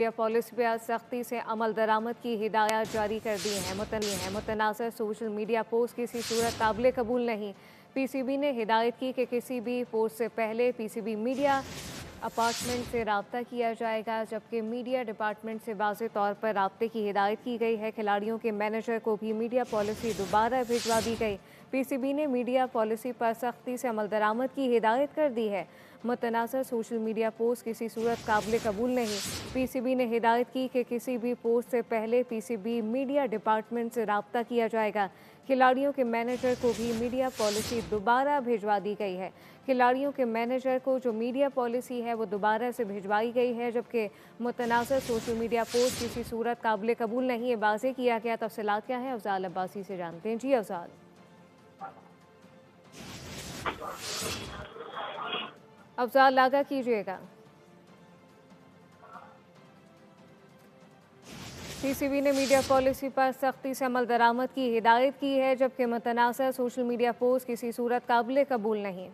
Media policy पर आज सख्ती से अमल दरामद की हिदायत जारी कर दी हैं। मुतनाज़िर सोशल मीडिया पोस्ट किसी सूरत काबिल कबूल नहीं। पीसीबी ने हिदायत की कि किसी भी पोस्ट से पहले पीसीबी मीडिया अपार्टमेंट से रब्ता किया जाएगा, जबकि मीडिया डिपार्टमेंट से वाज़े तौर पर रब्ते की हिदायत की गई है। खिलाड़ियों के मैनेजर को भी मीडिया पॉलिसी दोबारा भिजवा दी गई। पीसीबी ने मीडिया पॉलिसी पर सख्ती से अमल दरामद की हिदायत कर दी है। मुतनाज़िर सोशल मीडिया पोस्ट किसी सूरत काबिल कबूल नहीं। पीसीबी ने हिदायत की कि किसी भी पोस्ट से पहले पीसीबी मीडिया डिपार्टमेंट से रब्ता किया जाएगा। खिलाड़ियों के मैनेजर को भी मीडिया पॉलिसी दोबारा भिजवा दी गई है। खिलाड़ियों के मैनेजर को जो मीडिया पॉलिसी है वो दोबारा से भिजवाई गई है, जबकि मुतनाज़िर सोशल मीडिया पोस्ट किसी सूरत काबिल कबूल नहीं है। वाज़ेह किया गया। तफसीलात क्या है अफजाल अब्बासी से जानते हैं। जी अफजाल। अफजाल आगाह कीजिएगा। पीसीबी ने मीडिया पॉलिसी पर सख्ती से अमल दरामद की हिदायत की है, जबकि मुतनाज़िर सोशल मीडिया पोस्ट किसी सूरत काबिल कबूल नहीं।